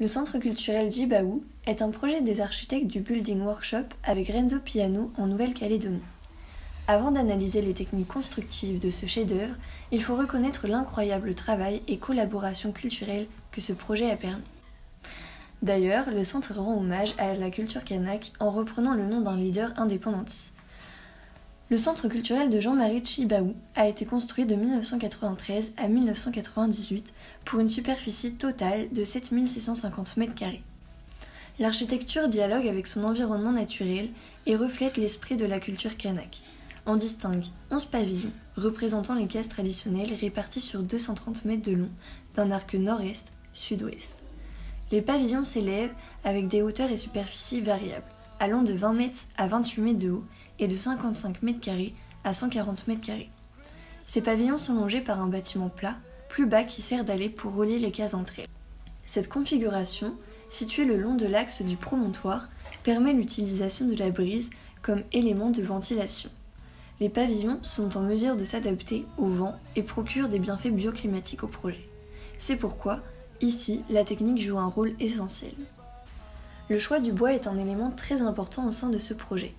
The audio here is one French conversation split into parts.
Le centre culturel Djibaou est un projet des architectes du Building Workshop avec Renzo Piano en Nouvelle-Calédonie. Avant d'analyser les techniques constructives de ce chef-d'œuvre, il faut reconnaître l'incroyable travail et collaboration culturelle que ce projet a permis. D'ailleurs, le centre rend hommage à la culture kanak en reprenant le nom d'un leader indépendantiste. Le centre culturel de Jean-Marie Tjibaou a été construit de 1993 à 1998 pour une superficie totale de 7650 m². L'architecture dialogue avec son environnement naturel et reflète l'esprit de la culture kanak. On distingue 11 pavillons représentant les cases traditionnelles répartis sur 230 mètres de long d'un arc nord-est-sud-ouest. Les pavillons s'élèvent avec des hauteurs et superficies variables, allant de 20 mètres à 28 mètres de haut et de 55 m² à 140 m². Ces pavillons sont longés par un bâtiment plat, plus bas qui sert d'allée pour relier les cases entre elles. Cette configuration, située le long de l'axe du promontoire, permet l'utilisation de la brise comme élément de ventilation. Les pavillons sont en mesure de s'adapter au vent et procurent des bienfaits bioclimatiques au projet. C'est pourquoi, ici, la technique joue un rôle essentiel. Le choix du bois est un élément très important au sein de ce projet.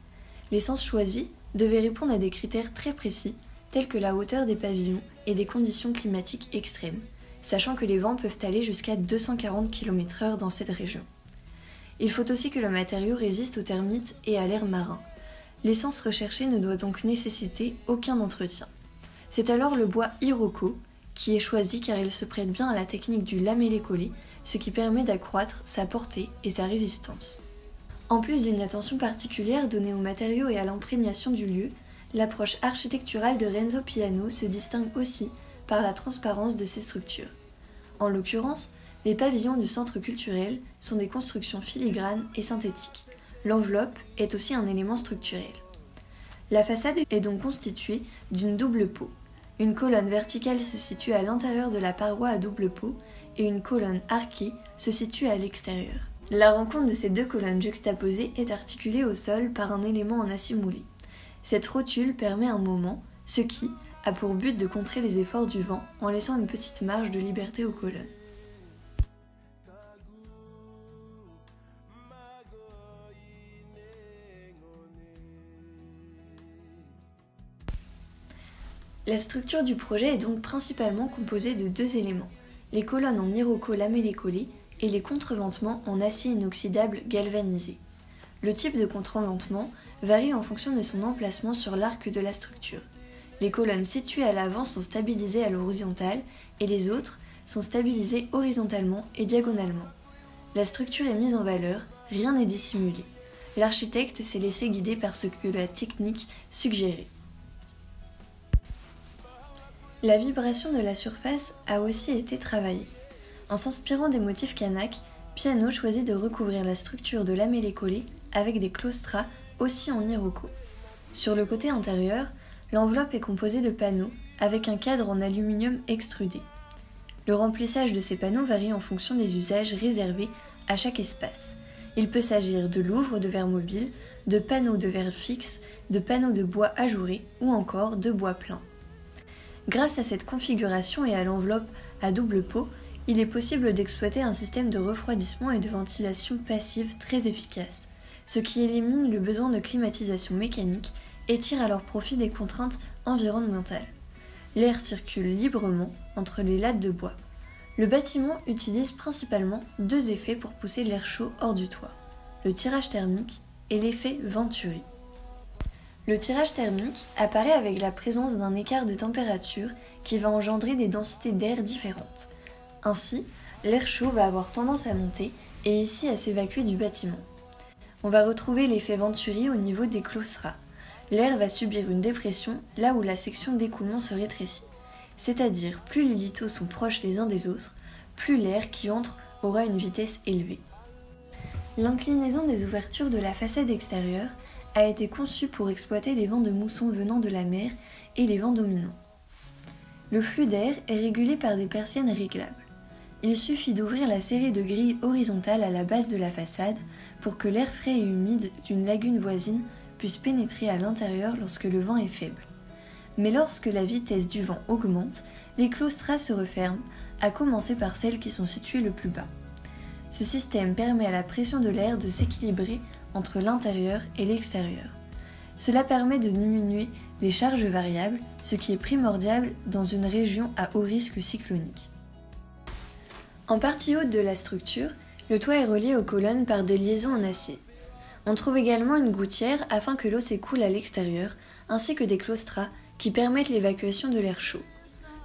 L'essence choisie devait répondre à des critères très précis, tels que la hauteur des pavillons et des conditions climatiques extrêmes, sachant que les vents peuvent aller jusqu'à 240 km/h dans cette région. Il faut aussi que le matériau résiste aux termites et à l'air marin. L'essence recherchée ne doit donc nécessiter aucun entretien. C'est alors le bois Iroko qui est choisi car il se prête bien à la technique du lamellé-collé, ce qui permet d'accroître sa portée et sa résistance. En plus d'une attention particulière donnée aux matériaux et à l'imprégnation du lieu, l'approche architecturale de Renzo Piano se distingue aussi par la transparence de ses structures. En l'occurrence, les pavillons du centre culturel sont des constructions filigranes et synthétiques. L'enveloppe est aussi un élément structurel. La façade est donc constituée d'une double peau. Une colonne verticale se situe à l'intérieur de la paroi à double peau et une colonne arquée se situe à l'extérieur. La rencontre de ces deux colonnes juxtaposées est articulée au sol par un élément en acier moulé. Cette rotule permet un moment, ce qui a pour but de contrer les efforts du vent en laissant une petite marge de liberté aux colonnes. La structure du projet est donc principalement composée de deux éléments, les colonnes en iroko lamellé-collé et les contreventements en acier inoxydable galvanisé. Le type de contreventement varie en fonction de son emplacement sur l'arc de la structure. Les colonnes situées à l'avant sont stabilisées à l'horizontale et les autres sont stabilisées horizontalement et diagonalement. La structure est mise en valeur, rien n'est dissimulé. L'architecte s'est laissé guider par ce que la technique suggérait. La vibration de la surface a aussi été travaillée. En s'inspirant des motifs kanak, Piano choisit de recouvrir la structure de lamellé-collé avec des claustras aussi en iroko. Sur le côté intérieur, l'enveloppe est composée de panneaux avec un cadre en aluminium extrudé. Le remplissage de ces panneaux varie en fonction des usages réservés à chaque espace. Il peut s'agir de louvres de verre mobile, de panneaux de verre fixe, de panneaux de bois ajourés ou encore de bois plein. Grâce à cette configuration et à l'enveloppe à double peau, il est possible d'exploiter un système de refroidissement et de ventilation passive très efficace, ce qui élimine le besoin de climatisation mécanique et tire à leur profit des contraintes environnementales. L'air circule librement entre les lattes de bois. Le bâtiment utilise principalement deux effets pour pousser l'air chaud hors du toit, le tirage thermique et l'effet Venturi. Le tirage thermique apparaît avec la présence d'un écart de température qui va engendrer des densités d'air différentes. Ainsi, l'air chaud va avoir tendance à monter et ici à s'évacuer du bâtiment. On va retrouver l'effet Venturi au niveau des claustras. L'air va subir une dépression là où la section d'écoulement se rétrécit. C'est-à-dire, plus les lithos sont proches les uns des autres, plus l'air qui entre aura une vitesse élevée. L'inclinaison des ouvertures de la façade extérieure a été conçue pour exploiter les vents de mousson venant de la mer et les vents dominants. Le flux d'air est régulé par des persiennes réglables. Il suffit d'ouvrir la série de grilles horizontales à la base de la façade pour que l'air frais et humide d'une lagune voisine puisse pénétrer à l'intérieur lorsque le vent est faible. Mais lorsque la vitesse du vent augmente, les claustras se referment, à commencer par celles qui sont situées le plus bas. Ce système permet à la pression de l'air de s'équilibrer entre l'intérieur et l'extérieur. Cela permet de diminuer les charges variables, ce qui est primordial dans une région à haut risque cyclonique. En partie haute de la structure, le toit est relié aux colonnes par des liaisons en acier. On trouve également une gouttière afin que l'eau s'écoule à l'extérieur, ainsi que des claustras qui permettent l'évacuation de l'air chaud.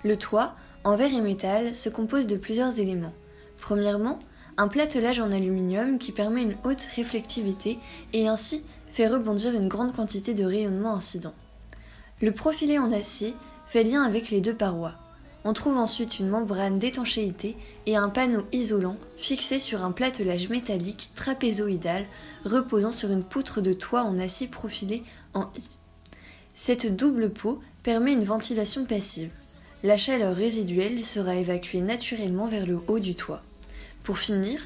Le toit, en verre et métal, se compose de plusieurs éléments. Premièrement, un platelage en aluminium qui permet une haute réflectivité et ainsi fait rebondir une grande quantité de rayonnement incident. Le profilé en acier fait lien avec les deux parois. On trouve ensuite une membrane d'étanchéité et un panneau isolant fixé sur un platelage métallique trapézoïdal reposant sur une poutre de toit en acier profilé en I. Cette double peau permet une ventilation passive. La chaleur résiduelle sera évacuée naturellement vers le haut du toit. Pour finir,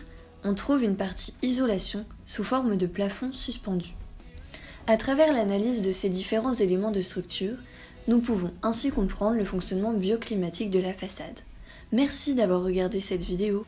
on trouve une partie isolation sous forme de plafond suspendu. À travers l'analyse de ces différents éléments de structure, nous pouvons ainsi comprendre le fonctionnement bioclimatique de la façade. Merci d'avoir regardé cette vidéo.